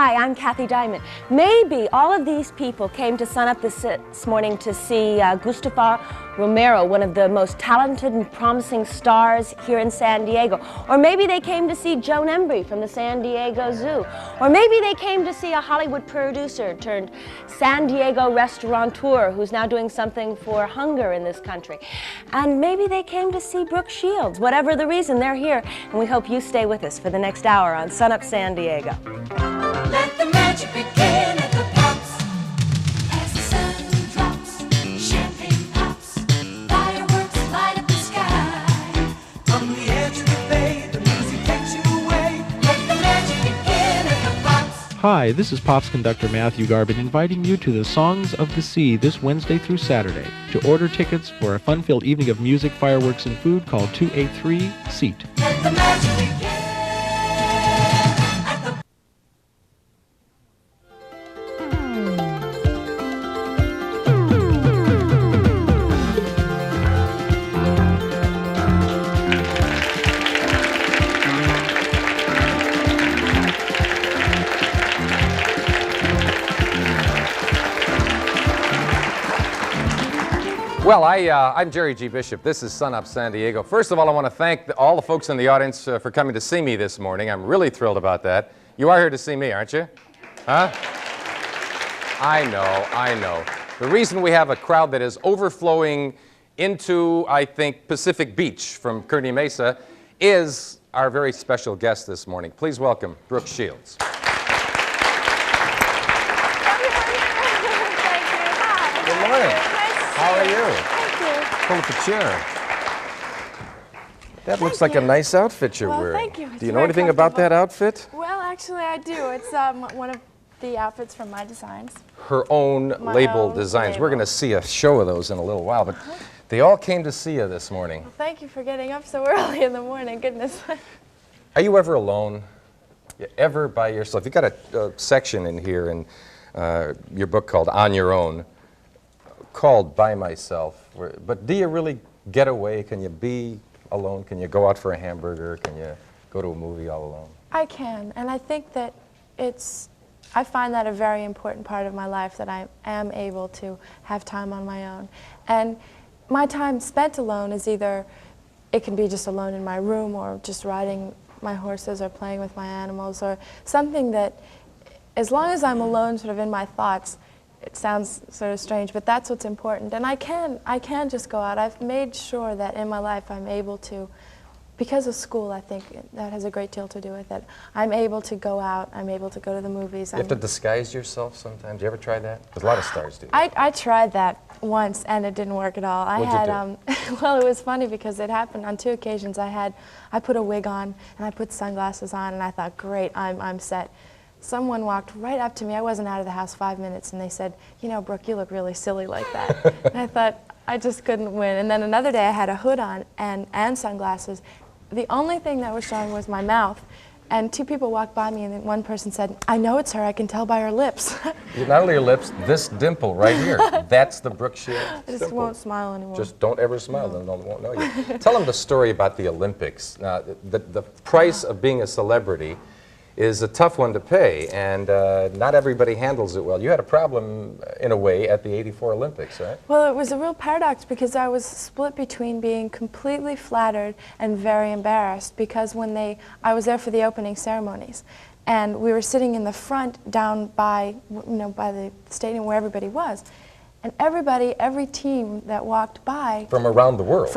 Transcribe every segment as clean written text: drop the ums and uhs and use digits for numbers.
Hi, I'm Kathy Diamant. Maybe all of these people came to Sun Up this morning to see Gustavo Romero, one of the most talented and promising stars here in San Diego. Or maybe they came to see Joan Embery from the San Diego Zoo. Or maybe they came to see a Hollywood producer turned San Diego restaurateur who's now doing something for hunger in this country. And maybe they came to see Brooke Shields. Whatever the reason, they're here. And we hope you stay with us for the next hour on Sun Up San Diego. Let the magic begin at the Pops. As the sun drops, champagne pops, fireworks light up the sky. From the edge of the bay, the music takes you away. Let the magic begin at the Pops. Hi, this is Pops conductor Matthew Garvin inviting you to the Songs of the Sea this Wednesday through Saturday. To order tickets for a fun-filled evening of music, fireworks, and food, call 283-SEAT. Let the magic begin. Well, I'm Jerry G. Bishop. This is Sun Up San Diego. First of all, I want to thank all the folks in the audience for coming to see me this morning. I'm really thrilled about that. You are here to see me, aren't you? Huh? I know. The reason we have a crowd that is overflowing into, I think, Pacific Beach from Kearny Mesa is our very special guest this morning. Please welcome Brooke Shields. Thank you. Hi. Good morning. How are you? Thank you. Pull up a chair. That looks like a nice outfit you're Well, wearing. thank you. It's Do you know very anything about that outfit? Well, actually, I do. It's one of the outfits from my designs. Her own My label own designs. We're label. going to see a show of those in a little while, but they all came to see you this morning. Well, thank you for getting up so early in the morning. Goodness. Are you ever alone? You ever by yourself? You've got a section in here in your book called On Your Own, called By Myself. But do you really get away? Can you be alone? Can you go out for a hamburger? Can you go to a movie all alone? I can, and I think that I find that a very important part of my life, that I am able to have time on my own. And my time spent alone is either, it can be just alone in my room or just riding my horses or playing with my animals or something that, as long as I'm alone sort of in my thoughts, it sounds sort of strange, but that's what's important. And I can just go out. I've made sure that in my life I'm able to, because of school, I think that has a great deal to do with it. I'm able to go out. I'm able to go to the movies. You have to disguise yourself sometimes. You ever try that? Because a lot of stars do. I tried that once, and it didn't work at all. What'd you do? Well, it was funny because it happened on 2 occasions. I put a wig on, and I put sunglasses on, and I thought, great, I'm set. Someone walked right up to me. I wasn't out of the house 5 minutes, and they said, you know, Brooke, you look really silly like that. And I thought, I just couldn't win. And then another day I had a hood on and sunglasses. The only thing that was showing was my mouth. And 2 people walked by me, and then one person said, I know it's her. I can tell by her lips. Not only your lips, this dimple right here. That's the Brooke Shields I just dimple. won't smile anymore. Just don't ever smile, then they won't know you. Tell them the story about the Olympics. Now, the price of being a celebrity is a tough one to pay, and not everybody handles it well. You had a problem, in a way, at the '84 Olympics, right? Well, it was a real paradox because I was split between being completely flattered and very embarrassed because I was there for the opening ceremonies, and we were sitting in the front down by the stadium where everybody was, and every team that walked by From around the world.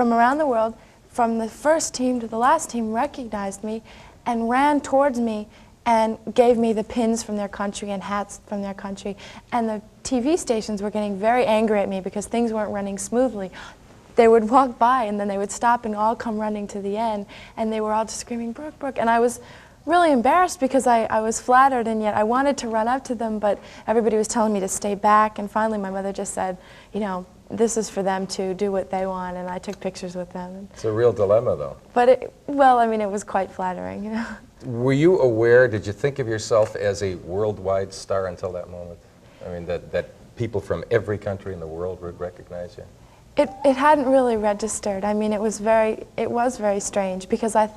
From the first team to the last team, recognized me and ran towards me and gave me the pins from their country and hats from their country. And the TV stations were getting very angry at me because things weren't running smoothly. They would walk by and then they would stop and all come running to the end, and they were all just screaming, Brooke, Brooke. And I was really embarrassed because I was flattered, and yet I wanted to run up to them, but everybody was telling me to stay back. And finally my mother just said, you know, this is for them to do what they want, and I took pictures with them. It's a real dilemma, though. But it was quite flattering, you know. Were you aware, did you think of yourself as a worldwide star until that moment? I mean, that people from every country in the world would recognize you? It hadn't really registered. I mean, it was very strange because I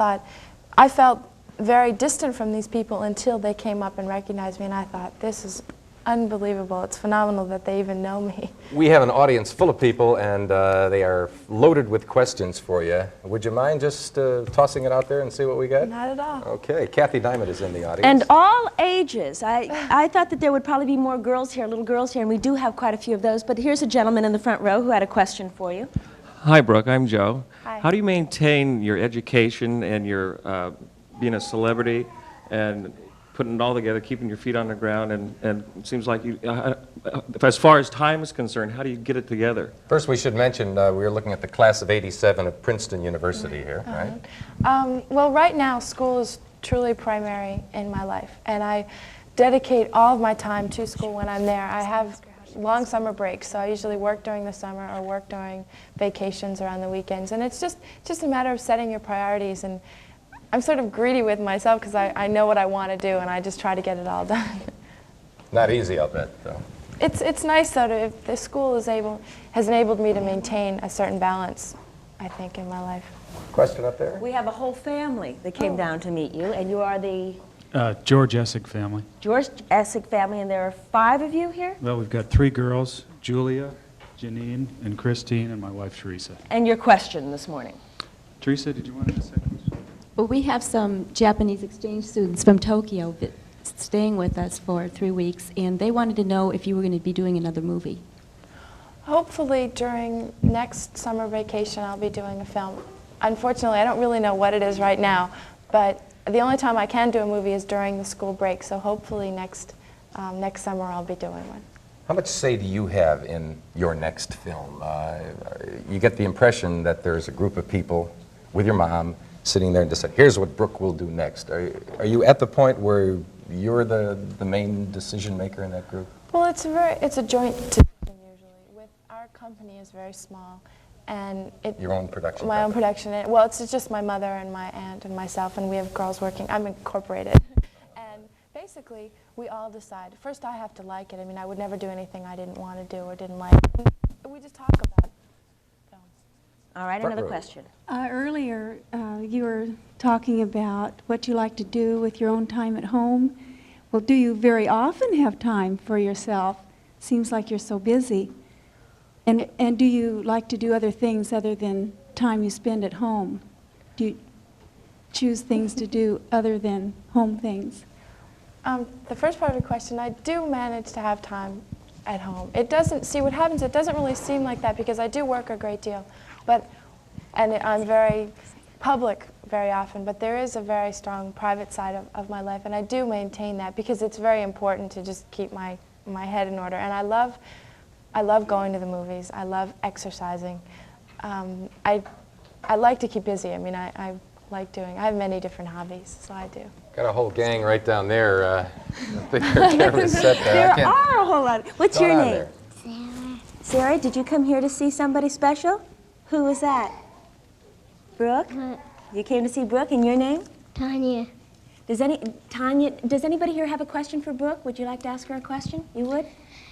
felt very distant from these people until they came up and recognized me, and I thought, this is unbelievable. It's phenomenal that they even know me. We have an audience full of people, and they are loaded with questions for you. Would you mind just tossing it out there and see what we got? Not at all. Okay, Kathy Diamant is in the audience. And all ages. I thought that there would probably be more girls here, little girls here, and we do have quite a few of those. But here's a gentleman in the front row who had a question for you. Hi, Brooke. I'm Joe. Hi. How do you maintain your education and your being a celebrity and putting it all together, keeping your feet on the ground, and it seems like you, as far as time is concerned, how do you get it together? First, we should mention we were looking at the class of '87 of Princeton University here, right? Well, right now, school is truly primary in my life, and I dedicate all of my time to school when I'm there. I have long summer breaks, so I usually work during the summer or work during vacations or on the weekends, and it's just a matter of setting your priorities. And I'm sort of greedy with myself because I know what I want to do, and I just try to get it all done. Not easy, I'll bet, though. It's nice, though, if the school has enabled me to maintain a certain balance, I think, in my life. Question up there? We have a whole family that came down to meet you, and you are the George Essig family. George Essig family, and there are 5 of you here? Well, we've got 3 girls, Julia, Janine, and Christine, and my wife, Teresa. And your question this morning. Teresa, did you want to ask that question? Well, we have some Japanese exchange students from Tokyo staying with us for 3 weeks, and they wanted to know if you were going to be doing another movie. Hopefully during next summer vacation I'll be doing a film. Unfortunately, I don't really know what it is right now, but the only time I can do a movie is during the school break, so hopefully next summer I'll be doing one. How much say do you have in your next film? You get the impression that there's a group of people with your mom sitting there and decide, here's what Brooke will do next. Are you at the point where you're the main decision maker in that group? Well, it's a joint decision usually. Our company is very small, and Your own production? My own production. Well, it's just my mother and my aunt and myself, and we have girls working. I'm incorporated. And basically, we all decide. First, I have to like it. I mean, I would never do anything I didn't want to do or didn't like. And we just talk about films. All right, Front another row. question. Earlier, you were talking about what you like to do with your own time at home. Well, do you very often have time for yourself? Seems like you're so busy. And do you like to do other things other than time you spend at home? Do you choose things to do other than home things? The first part of the question, I do manage to have time at home. It doesn't, see what happens, it doesn't really seem like that because I do work a great deal. And I'm very public very often, but there is a very strong private side of my life, and I do maintain that because it's very important to just keep my head in order. And I love going to the movies. I love exercising. I like to keep busy. I mean, I have many different hobbies, so I do. Got a whole gang right down there. I think their camera's set there. There are a whole lot. What's Going your on name? there. Sarah, did you come here to see somebody special? Who was that? Brooke? You came to see Brooke, and your name? Tanya. Tanya, does anybody here have a question for Brooke? Would you like to ask her a question? You would?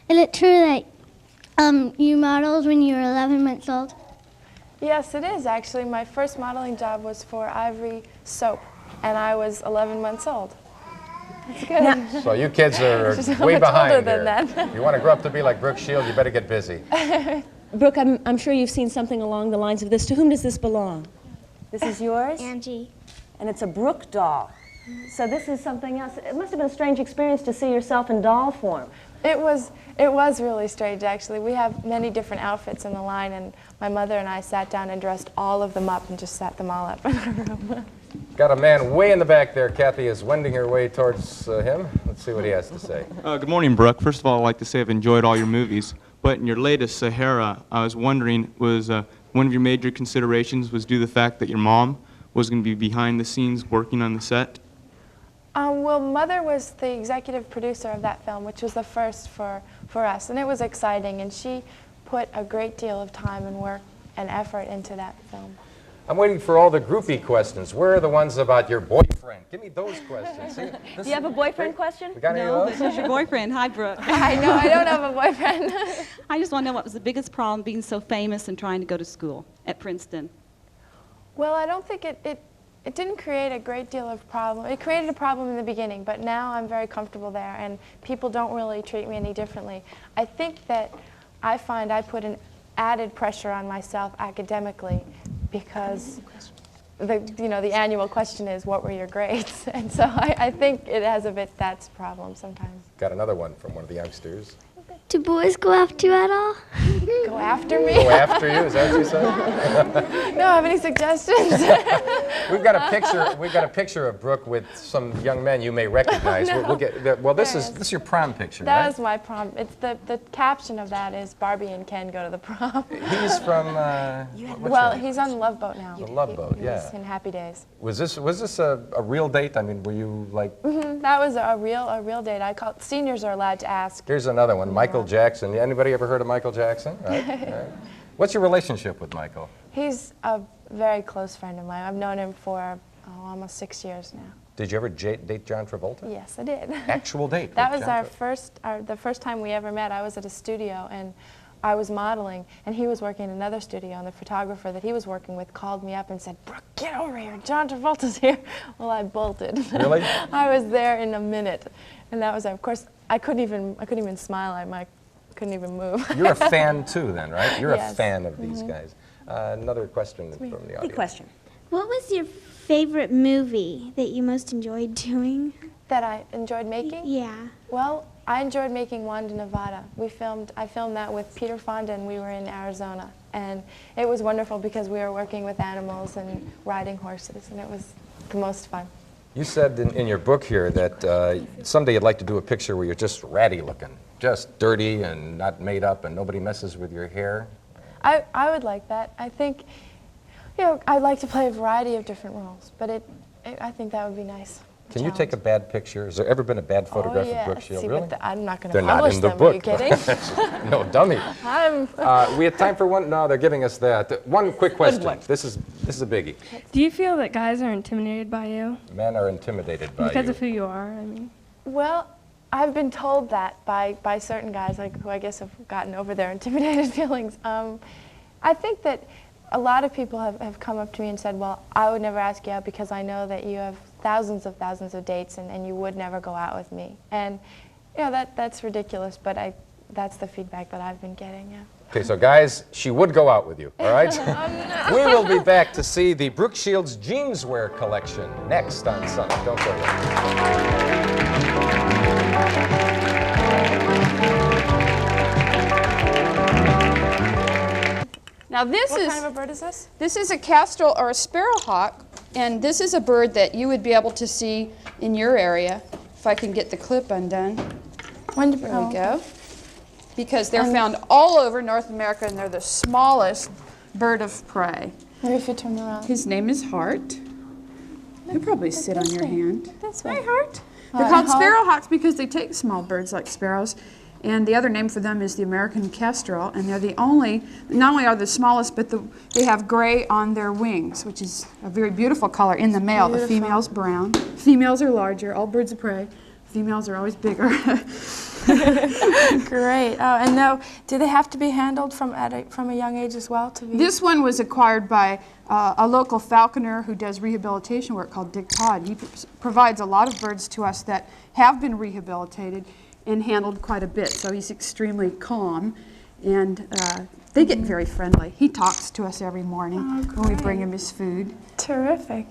Is it true that you modeled when you were 11 months old? Yes, it is actually. My first modeling job was for Ivory Soap, and I was 11 months old. That's good. So you kids are She's way much older behind than here. that. If you want to grow up to be like Brooke Shields, you better get busy. Brooke, I'm sure you've seen something along the lines of this. To whom does this belong? This is yours? Angie. And it's a Brooke doll. So this is something else. It must have been a strange experience to see yourself in doll form. It was really strange, actually. We have many different outfits in the line, and my mother and I sat down and dressed all of them up and just set them all up in our room. Got a man way in the back there. Kathy is wending her way towards him. Let's see what he has to say. Good morning, Brooke. First of all, I'd like to say I've enjoyed all your movies. But in your latest, Sahara, I was wondering, was one of your major considerations was due to the fact that your mom was going to be behind the scenes working on the set? Well, Mother was the executive producer of that film, which was the first for us, and it was exciting, and she put a great deal of time and work and effort into that film. I'm waiting for all the groupie questions. Where are the ones about your boyfriend? Give me those questions. See, Do you have a boyfriend question? We got any No, of this those? is your boyfriend. Hi, Brooke. I know, I don't have a boyfriend. I just want to know what was the biggest problem being so famous and trying to go to school at Princeton? Well, I don't think It didn't create a great deal of problem. It created a problem in the beginning, but now I'm very comfortable there, and people don't really treat me any differently. I think that I find I put an added pressure on myself academically because the annual question is, what were your grades? And so I think it has a bit that's a problem sometimes. Got another one from one of the youngsters. Do boys go after you at all? Go after me? Go after you? Is that what you said? No, have any suggestions? We've got a picture of Brooke with some young men you may recognize. No. We'll get. Well, this is your prom picture, That right? was my prom. It's the caption of that is Barbie and Ken go to the prom. He's from. Well, he's on the Love Boat now. The Love Boat, He yeah. was in Happy Days. Was this a real date? I mean, were you like? That was a real date. Seniors are allowed to ask. Here's another one. Michael Jackson. Anybody ever heard of Michael Jackson? Right. Right. What's your relationship with Michael? He's a very close friend of mine. I've known him for almost 6 years now. Did you ever date John Travolta? Yes, I did. Actual date? That with was John the first time we ever met. I was at a studio and I was modeling, and he was working in another studio, and the photographer that he was working with called me up and said, "Brooke, get over here, John Travolta's here." Well, I bolted. Really? I was there in a minute, and that was, of course, I couldn't even smile. I couldn't even move. You're a fan too, then, right? You're Yes. a fan of these guys. Another question from the audience. Good question. What was your favorite movie that you most enjoyed doing? That I enjoyed making? Yeah. Well, I enjoyed making Wanda, Nevada. I filmed that with Peter Fonda, and we were in Arizona. And it was wonderful because we were working with animals and riding horses, and it was the most fun. You said in your book here that someday you'd like to do a picture where you're just ratty looking, just dirty and not made up and nobody messes with your hair. I would like that. I think, I'd like to play a variety of different roles, but I think that would be nice. Can you take a bad picture? Has there ever been a bad photograph yes. of Brooke Shields? See, Really? but I'm not going to They're not publish in the them. book. Are you kidding? No, dummy. I'm We have time for one. No, they're giving us that. One quick question. This is a biggie. Do you feel that guys are intimidated by you? Men are intimidated by Because you. of who you are, I mean. Well, I've been told that by certain guys, who I guess have gotten over their intimidated feelings. I think that a lot of people have come up to me and said, well, I would never ask you out because I know that you have thousands of dates and you would never go out with me. And that's ridiculous, but that's the feedback that I've been getting, yeah. Okay, so guys, she would go out with you, all right? We will be back to see the Brooke Shields Jeanswear collection next on Summit. Don't go away. Now this What is kind of a bird is this? This is a kestrel or a sparrowhawk, and this is a bird that you would be able to see in your area. If I can get the clip undone. There we go. Because they're found all over North America, and they're the smallest bird of prey. Maybe if you turn around. His name is Hart. He'll probably sit on your hand. That's Hi, right. Hart. Hi, They're called Hart. sparrowhawks because they take small birds like sparrows. And the other name for them is the American kestrel, and they're the only, not only are they the smallest, but they have gray on their wings, which is a very beautiful color in the male. The female's brown. Females are larger, all birds of prey. Females are always bigger. Great. Oh, and now, do they have to be handled from a young age as well? This one was acquired by a local falconer who does rehabilitation work called Dick Todd. He provides a lot of birds to us that have been rehabilitated and handled quite a bit, so he's extremely calm, and they get very friendly. He talks to us every morning when we bring him his food. Terrific.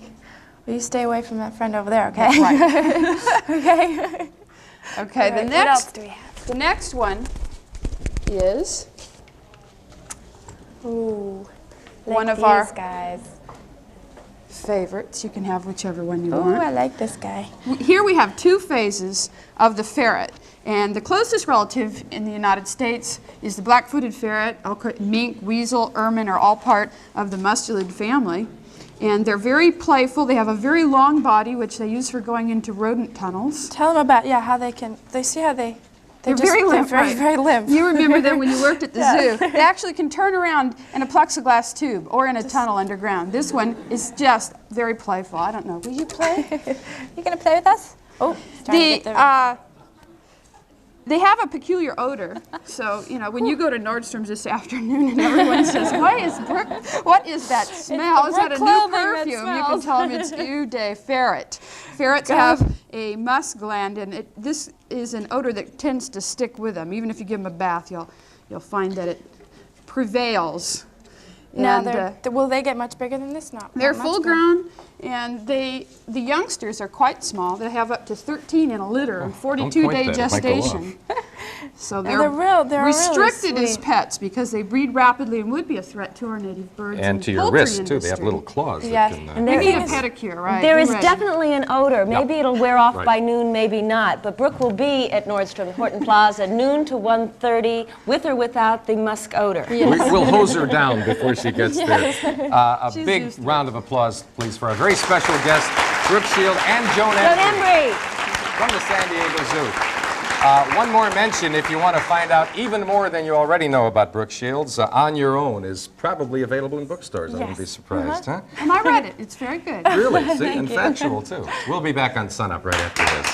Well, you stay away from that friend over there, okay? That's right. Okay. Okay, All right, what else do we have? The next one is one of our guys. favorites. You can have whichever one you Oh, want. I like this guy. Here we have two phases of the ferret. And the closest relative in the United States is the black-footed ferret. Mink, weasel, ermine are all part of the mustelid family. And they're very playful. They have a very long body, which they use for going into rodent tunnels. Tell them about, how they see how they're very limp, very, right. very limp. You remember them when you worked at the Yeah. zoo. They actually can turn around in a plexiglass tube or in a tunnel underground. This one is just very playful. I don't know. Will you play? You gonna play with us? Oh, They have a peculiar odor. So, you know, when you go to Nordstrom's this afternoon and everyone says, what is that smell? Is that a new perfume? You can tell them it's Eau de Ferret. Ferrets have a musk gland, and this is an odor that tends to stick with them. Even if you give them a bath, you'll find that it prevails. Now, And, will they get much bigger than this? they're full grown, and the youngsters are quite small. They have up to 13 in a litter and 42-day gestation. So they're restricted really as pets because they breed rapidly and would be a threat to our native birds And to your poultry wrist, too. They have industry. little claws. Yes. That can, And They there need a is- pedicure, right? There Be is ready. definitely an odor. Maybe it'll wear off Right. by noon, maybe not. But Brooke will be at Nordstrom Horton Plaza noon to 1:30, with or without the musk odor. We'll hose her down before she gets there. A She's big used to round of applause, please, for our very special guests, Brooke Shields and Joan Joan Embery Embery! from the San Diego Zoo. One more mention, if you want to find out even more than you already know about Brooke Shields, On Your Own is probably available in bookstores. I wouldn't be surprised, huh? And I read it. It's very good. Really? See, and factual, too. We'll be back on Sun Up right after this.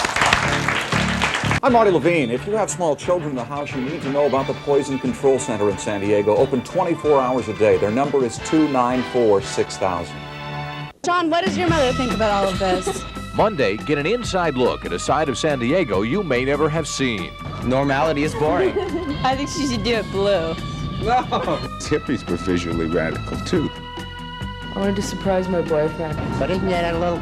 I'm Marty Levine. If you have small children in the house, you need to know about the Poison Control Center in San Diego. Open 24 hours a day. Their number is 294-6000. John, what does your mother think about all of this? Monday, get an inside look at a side of San Diego you may never have seen. Normality is boring. I think she should do it blue. No. Hippies were visually radical, too. I wanted to surprise my boyfriend. But isn't that a little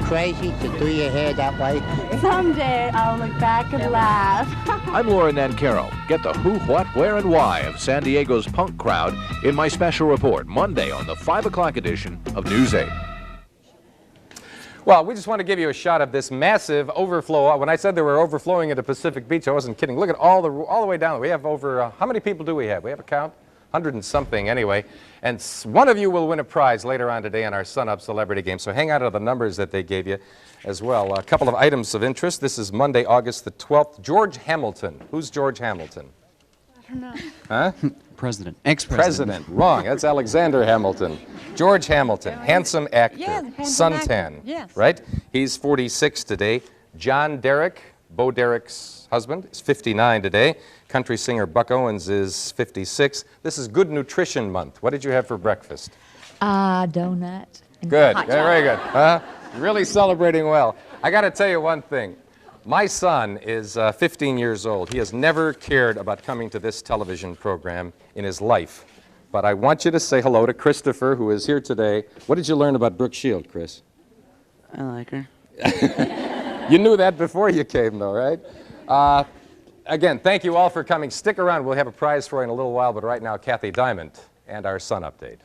crazy to do your hair that way? Someday I'll look back and laugh. I'm Laura Nancaro. Get the who, what, where, and why of San Diego's punk crowd in my special report Monday on the 5 o'clock edition of News 8. Well, we just want to give you a shot of this massive overflow. When I said they were overflowing into Pacific Beach, I wasn't kidding. Look at all the way down. We have over, how many people do we have? We have a count? 100 and something anyway. And one of you will win a prize later on today on our Sun Up Celebrity Game. So hang out on the numbers that they gave you as well. A couple of items of interest. This is Monday, August the 12th. George Hamilton. Who's George Hamilton? I don't know. Huh? President. Ex-president. Wrong. That's Alexander Hamilton. George Hamilton, handsome actor, suntan, right? He's 46 today. John Derek, Bo Derek's husband, is 59 today. Country singer Buck Owens is 56. This is Good Nutrition Month. What did you have for breakfast? Donut. Good. Very good. Really celebrating well. I got to tell you one thing. My son is 15 years old. He has never cared about coming to this television program in his life. But I want you to say hello to Christopher, who is here today. What did you learn about Brooke Shields, Chris? I like her. You knew that before you came, though, right? Again, thank you all for coming. Stick around. We'll have a prize for you in a little while, but right now, Kathy Diamant and our Sun Update.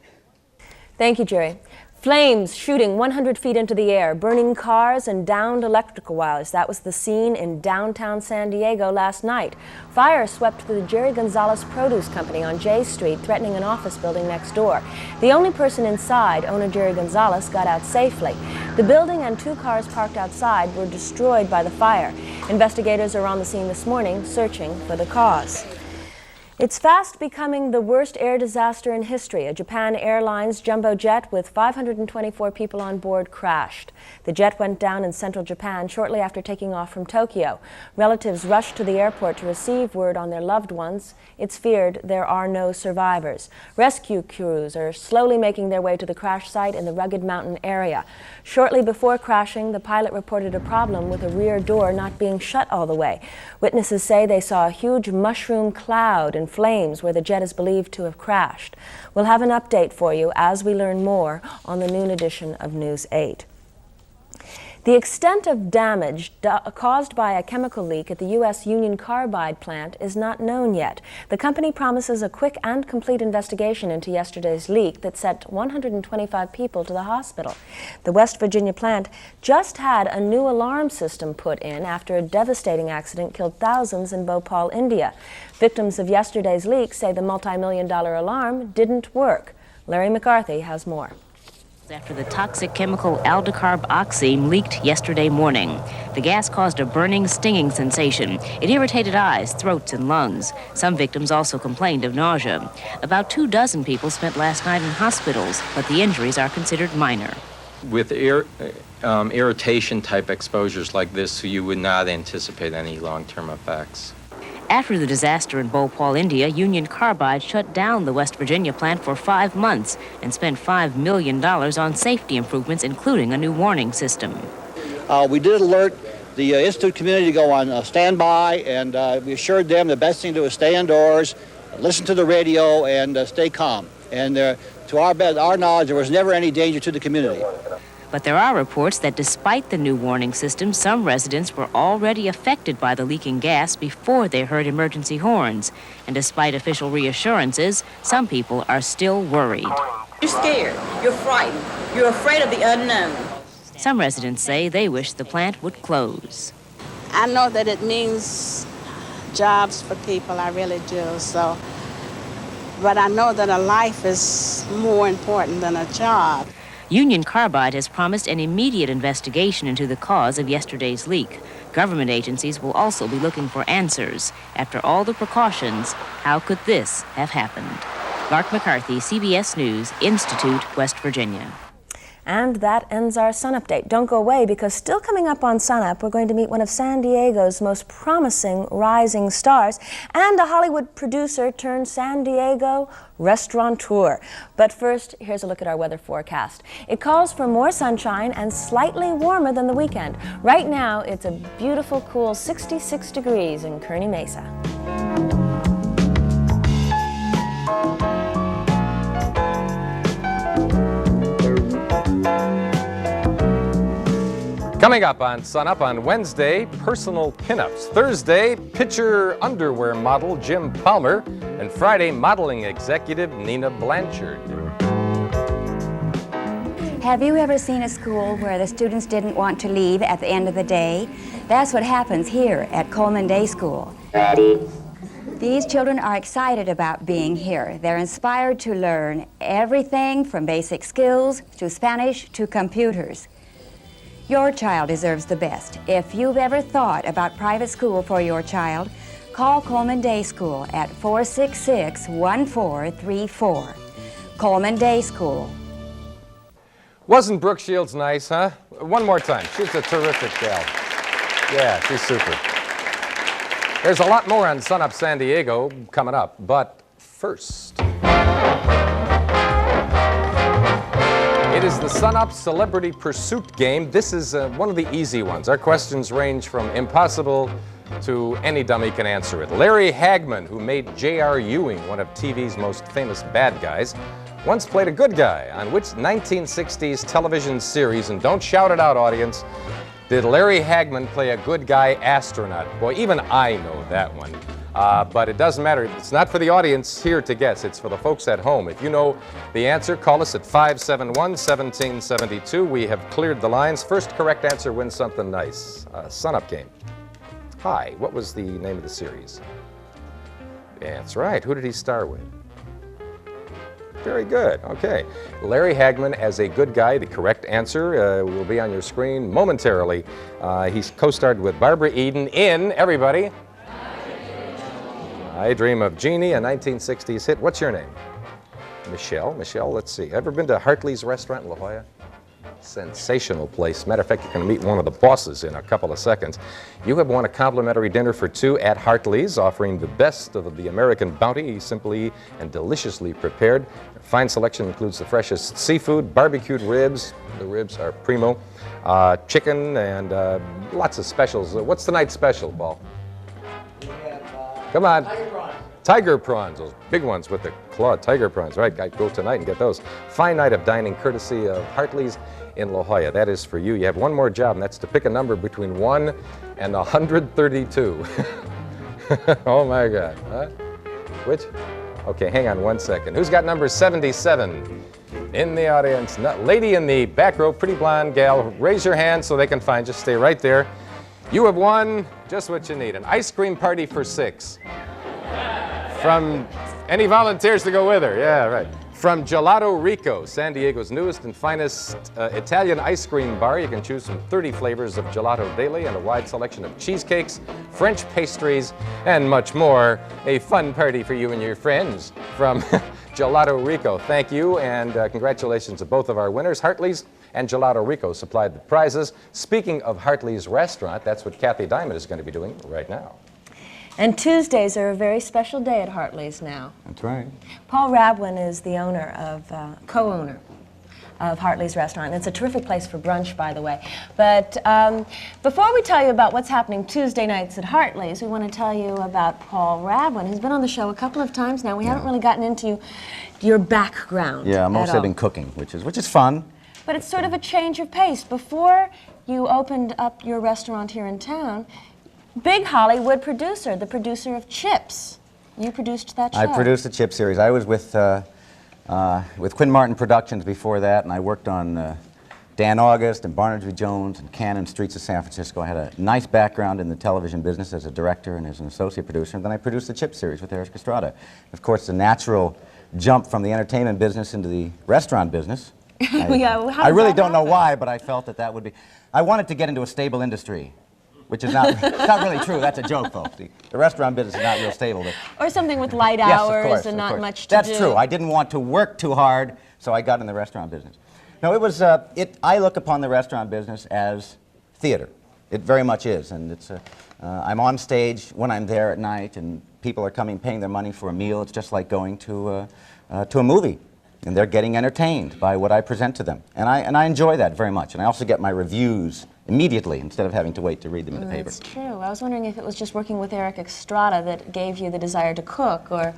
Thank you, Jerry. Flames shooting 100 feet into the air, burning cars and downed electrical wires. That was the scene in downtown San Diego last night. Fire swept the Jerry Gonzalez Produce Company on J Street, threatening an office building next door. The only person inside, owner Jerry Gonzalez, got out safely. The building and 2 cars parked outside were destroyed by the fire. Investigators are on the scene this morning, searching for the cause. It's fast becoming the worst air disaster in history. A Japan Airlines jumbo jet with 524 people on board crashed. The jet went down in central Japan shortly after taking off from Tokyo. Relatives rushed to the airport to receive word on their loved ones. It's feared there are no survivors. Rescue crews are slowly making their way to the crash site in the rugged mountain area. Shortly before crashing, the pilot reported a problem with a rear door not being shut all the way. Witnesses say they saw a huge mushroom cloud in flames where the jet is believed to have crashed. We'll have an update for you as we learn more on the noon edition of News 8. The extent of damage caused by a chemical leak at the U.S. Union Carbide plant is not known yet. The company promises a quick and complete investigation into yesterday's leak that sent 125 people to the hospital. The West Virginia plant just had a new alarm system put in after a devastating accident killed thousands in Bhopal, India. Victims of yesterday's leak say the multi-million-dollar alarm didn't work. Larry McCarthy has more. After the toxic chemical aldecarb oxime leaked yesterday morning. The gas caused a burning, stinging sensation. It irritated eyes, throats, and lungs. Some victims also complained of nausea. About 24 people spent last night in hospitals, but the injuries are considered minor. With irritation-type exposures like this, you would not anticipate any long-term effects. After the disaster in Bhopal, India, Union Carbide shut down the West Virginia plant for 5 months and spent $5 million on safety improvements, including a new warning system. We did alert the Institute community to go on standby, and we assured them the best thing to do is stay indoors, listen to the radio, and stay calm. And to our knowledge, there was never any danger to the community. But there are reports that despite the new warning system, some residents were already affected by the leaking gas before they heard emergency horns. And despite official reassurances, some people are still worried. You're scared. You're frightened. You're afraid of the unknown. Some residents say they wish the plant would close. I know that it means jobs for people, I really do. So, but I know that a life is more important than a job. Union Carbide has promised an immediate investigation into the cause of yesterday's leak. Government agencies will also be looking for answers. After all the precautions, how could this have happened? Lark McCarthy, CBS News, Institute, West Virginia. And that ends our Sun Update. Don't go away, because still coming up on Sun Up, we're going to meet one of San Diego's most promising rising stars and a Hollywood producer turned San Diego restaurateur. But first, here's a look at our weather forecast. It calls for more sunshine and slightly warmer than the weekend. Right now, it's a beautiful, cool 66 degrees in Kearney Mesa. Coming up on Sun Up on Wednesday, personal pinups. Thursday, pitcher underwear model Jim Palmer. And Friday, modeling executive Nina Blanchard. Have you ever seen a school where the students didn't want to leave at the end of the day? That's what happens here at Coleman Day School. These children are excited about being here. They're inspired to learn everything from basic skills to Spanish to computers. Your child deserves the best. If you've ever thought about private school for your child, call Coleman Day School at 466-1434. Coleman Day School. Wasn't Brooke Shields nice, huh? One more time. She's a terrific gal. Yeah, she's super. There's a lot more on Sun Up San Diego coming up, but first. It is the Sun Up Celebrity Pursuit game. This is one of the easy ones. Our questions range from impossible to any dummy can answer it. Larry Hagman, who made J.R. Ewing one of TV's most famous bad guys, once played a good guy on which 1960s television series, and don't shout it out, audience, did Larry Hagman play a good guy astronaut? Boy, even I know that one. But it doesn't matter. It's not for the audience here to guess. It's for the folks at home. If you know the answer, call us at 571-1772. We have cleared the lines. First correct answer wins something nice. Sun Up game. Hi, what was the name of the series? That's right. Who did he star with? Very good. Okay. Larry Hagman as a good guy. The correct answer will be on your screen momentarily. He's co-starred with Barbara Eden in, everybody, I Dream of Jeannie, a 1960s hit. What's your name? Michelle. Michelle, let's see. Ever been to Hartley's restaurant in La Jolla? Sensational place. Matter of fact, you're going to meet one of the bosses in a couple of seconds. You have won a complimentary dinner for two at Hartley's, offering the best of the American bounty, simply and deliciously prepared. Fine selection includes the freshest seafood, barbecued ribs. The ribs are primo. Chicken and lots of specials. What's tonight's special, Paul? Come on. Tiger prawns, those big ones with the claw, tiger prawns. Right, go tonight and get those. Fine night of dining courtesy of Hartley's in La Jolla. That is for you. You have one more job, and that's to pick a number between 1 and 132. Oh, my God. Huh? Which? Okay, hang on one second. Who's got number 77 in the audience? Lady in the back row, pretty blonde gal. Raise your hand so they can find you. Stay right there. You have won just what you need, an ice cream party for 6. From any volunteers to go with her? Yeah, right. From Gelato Rico, San Diego's newest and finest Italian ice cream bar. You can choose from 30 flavors of gelato daily and a wide selection of cheesecakes, French pastries, and much more. A fun party for you and your friends from Gelato Rico. Thank you, and congratulations to both of our winners. Hartley's and Gelato Rico supplied the prizes. Speaking of Hartley's restaurant, that's what Kathy Diamant is going to be doing right now. And Tuesdays are a very special day at Hartley's now. That's right. Paul Rabwin is the owner of, co-owner of Hartley's Restaurant. It's a terrific place for brunch, by the way. But before we tell you about what's happening Tuesday nights at Hartley's, we want to tell you about Paul Rabwin, who's been on the show a couple of times now. We haven't really gotten into your background. Yeah, mostly I've been cooking, which is fun. But it's sort of a change of pace. Before you opened up your restaurant here in town, big Hollywood producer, the producer of Chips. You produced that show. I produced the Chip series. I was with Quinn Martin Productions before that, and I worked on Dan August and Barnard v. Jones and Cannon Streets of San Francisco. I had a nice background in the television business as a director and as an associate producer, and then I produced the Chip series with Eric Estrada. Of course, the natural jump from the entertainment business into the restaurant business. I really don't know why, but I felt that would be... I wanted to get into a stable industry, which is not, it's not really true. That's a joke, folks. The restaurant business is not real stable. But or something with light hours and not much to do. That's true. I didn't want to work too hard, so I got in the restaurant business. No, it was, I look upon the restaurant business as theater. It very much is, and it's, I'm on stage when I'm there at night, and people are coming, paying their money for a meal. It's just like going to a movie, and they're getting entertained by what I present to them. And I enjoy that very much, and I also get my reviews immediately instead of having to wait to read them in the paper. That's true. I was wondering if it was just working with Eric Estrada that gave you the desire to cook, or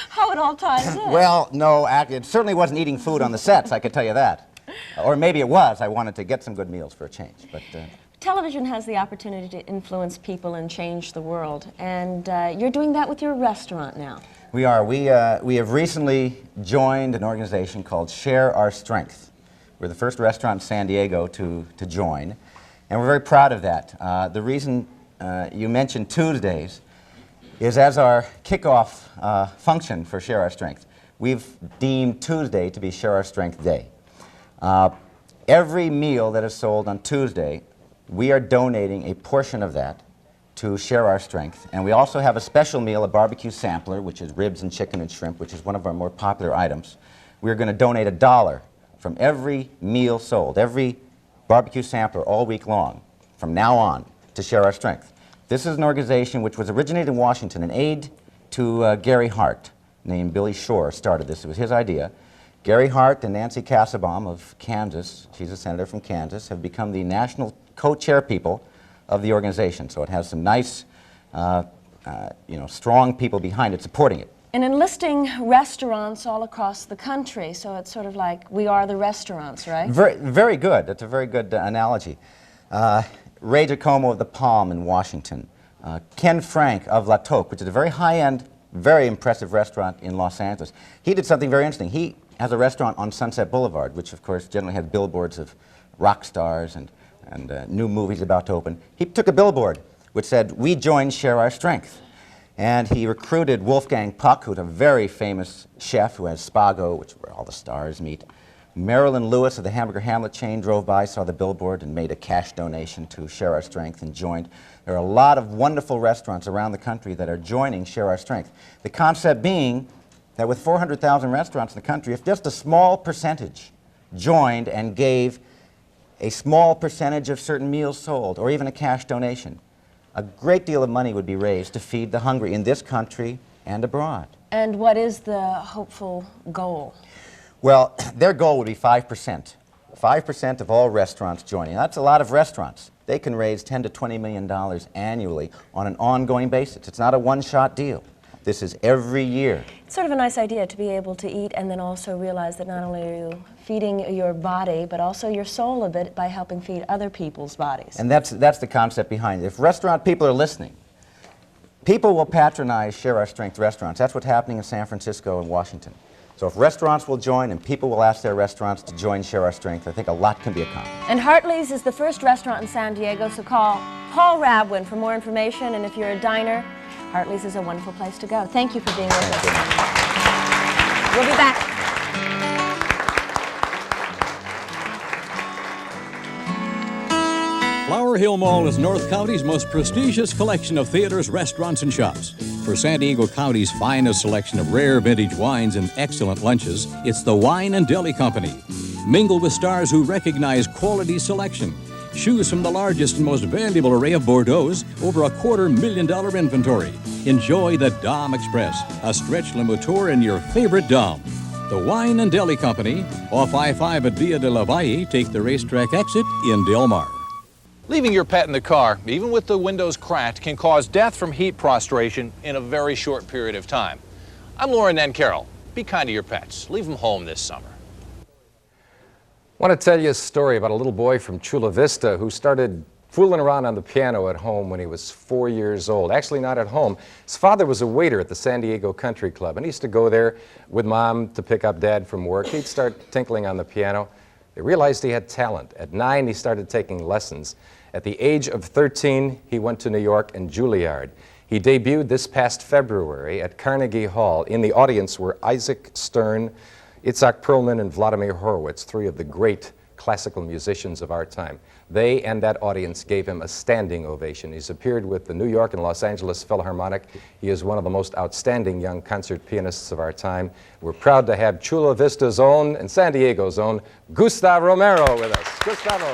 how it all ties in. Well, no, it certainly wasn't eating food on the sets, I could tell you that. Or maybe it was. I wanted to get some good meals for a change. But television has the opportunity to influence people and change the world, and you're doing that with your restaurant now. We are. We have recently joined an organization called Share Our Strength. We're the first restaurant in San Diego to join, and we're very proud of that. The reason you mentioned Tuesdays is as our kickoff function for Share Our Strength, we've deemed Tuesday to be Share Our Strength Day. Every meal that is sold on Tuesday, we are donating a portion of that to Share Our Strength. And we also have a special meal, a barbecue sampler, which is ribs and chicken and shrimp, which is one of our more popular items. We're going to donate $1 from every meal sold, every barbecue sampler all week long, from now on, to Share Our Strength. This is an organization which was originated in Washington. An aide to Gary Hart named Billy Shore started this. It was his idea. Gary Hart and Nancy Kassebaum of Kansas, she's a senator from Kansas, have become the national co-chair people of the organization. So it has some nice, strong people behind it supporting it. And enlisting restaurants all across the country, so it's sort of like we are the restaurants, right? Very good. That's a very good analogy. Ray Giacomo of the Palm in Washington. Ken Frank of La Toque, which is a very high-end, very impressive restaurant in Los Angeles. He did something very interesting. He has a restaurant on Sunset Boulevard, which of course generally has billboards of rock stars and new movies about to open. He took a billboard which said, "We join Share Our Strength." And he recruited Wolfgang Puck, who's a very famous chef who has Spago, which is where all the stars meet. Marilyn Lewis of the Hamburger Hamlet chain drove by, saw the billboard, and made a cash donation to Share Our Strength and joined. There are a lot of wonderful restaurants around the country that are joining Share Our Strength. The concept being that with 400,000 restaurants in the country, if just a small percentage joined and gave a small percentage of certain meals sold, or even a cash donation, a great deal of money would be raised to feed the hungry in this country and abroad. And what is the hopeful goal? Well, their goal would be 5%. 5% of all restaurants joining. That's a lot of restaurants. They can raise $10 to $20 million annually on an ongoing basis. It's not a one-shot deal. This is every year. It's sort of a nice idea to be able to eat and then also realize that not only are you feeding your body, but also your soul a bit by helping feed other people's bodies. And that's the concept behind it. If restaurant people are listening, people will patronize Share Our Strength restaurants. That's what's happening in San Francisco and Washington. So if restaurants will join and people will ask their restaurants to join Share Our Strength, I think a lot can be accomplished. And Hartley's is the first restaurant in San Diego, so call Paul Rabwin for more information. And if you're a diner, Hartley's is a wonderful place to go. Thank you for being with us. We'll be back. Flower Hill Mall is North County's most prestigious collection of theaters, restaurants, and shops. For San Diego County's finest selection of rare vintage wines and excellent lunches, it's the Wine and Deli Company. Mingle with stars who recognize quality selection. Choose from the largest and most valuable array of Bordeaux's, over $250,000 inventory. Enjoy the Dom Express, a stretch limo tour in your favorite Dom. The Wine and Deli Company, off I-5 at Via de la Valle, take the racetrack exit in Del Mar. Leaving your pet in the car, even with the windows cracked, can cause death from heat prostration in a very short period of time. I'm Lauren and Carol. Be kind to your pets. Leave them home this summer. I want to tell you a story about a little boy from Chula Vista who started fooling around on the piano at home when he was 4 years old. Actually, not at home. His father was a waiter at the San Diego Country Club, and he used to go there with Mom to pick up Dad from work. He'd start tinkling on the piano. They realized he had talent. At 9, he started taking lessons. At the age of 13, he went to New York and Juilliard. He debuted this past February at Carnegie Hall. In the audience were Isaac Stern, Itzhak Perlman, and Vladimir Horowitz, 3 of the great classical musicians of our time. They and that audience gave him a standing ovation. He's appeared with the New York and Los Angeles Philharmonic. He is one of the most outstanding young concert pianists of our time. We're proud to have Chula Vista's own and San Diego's own Gustavo Romero with us. Gustavo.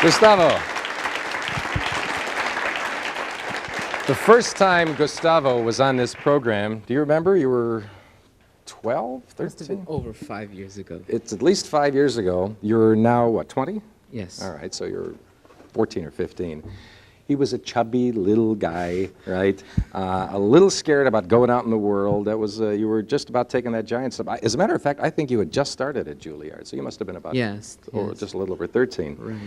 Gustavo. The first time Gustavo was on this program, do you remember? You were 12, 13? Over 5 years ago. It's at least 5 years ago. You're now, what, 20? Yes. All right, so you're 14 or 15. He was a chubby little guy, right? A little scared about going out in the world. That was, you were just about taking that giant step. As a matter of fact, I think you had just started at Juilliard, so you must have been about or just a little over 13. Right.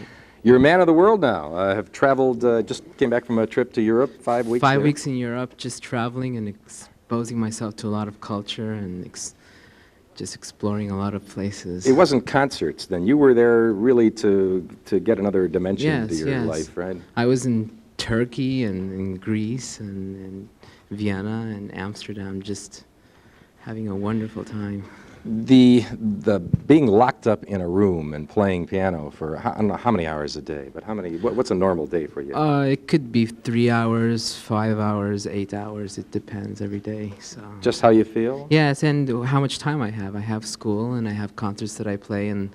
You're a man of the world now. Have traveled, just came back from a trip to Europe, 5 weeks 5 there? weeks in Europe, just traveling and exposing myself to a lot of culture and just exploring a lot of places. It wasn't concerts then. You were there really to get another dimension to your life, right? I was in Turkey and in Greece and Vienna and Amsterdam, just having a wonderful time. The being locked up in a room and playing piano for I don't know how many hours a day, but what's a normal day for you? It could be 3 hours, 5 hours, 8 hours. It depends every day. So just how you feel? Yes, and how much time I have. I have school and I have concerts that I play and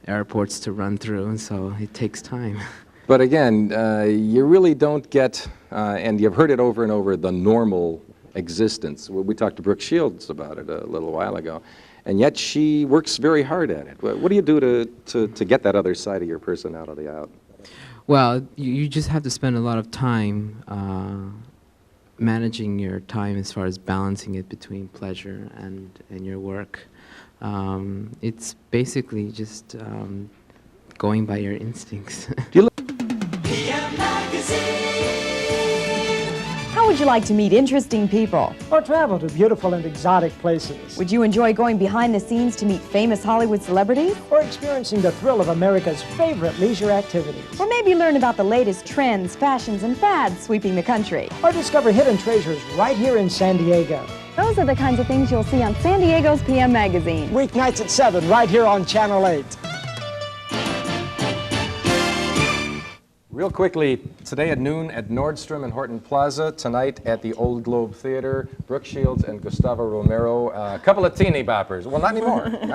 airports to run through, and so it takes time. But again, you really don't get, and you've heard it over and over, the normal existence. We talked to Brooke Shields about it a little while ago. and yet she works very hard at it. What do you do to get that other side of your personality out? Well, you just have to spend a lot of time managing your time as far as balancing it between pleasure and your work. It's basically just going by your instincts. How would you like to meet interesting people? Or travel to beautiful and exotic places? Would you enjoy going behind the scenes to meet famous Hollywood celebrities? Or experiencing the thrill of America's favorite leisure activities? Or maybe learn about the latest trends, fashions, and fads sweeping the country? Or discover hidden treasures right here in San Diego? Those are the kinds of things you'll see on San Diego's PM Magazine. Weeknights at 7, right here on Channel 8. Real quickly, today at noon at Nordstrom and Horton Plaza, tonight at the Old Globe Theater, Brooke Shields and Gustavo Romero, a couple of teeny boppers. Well, not anymore.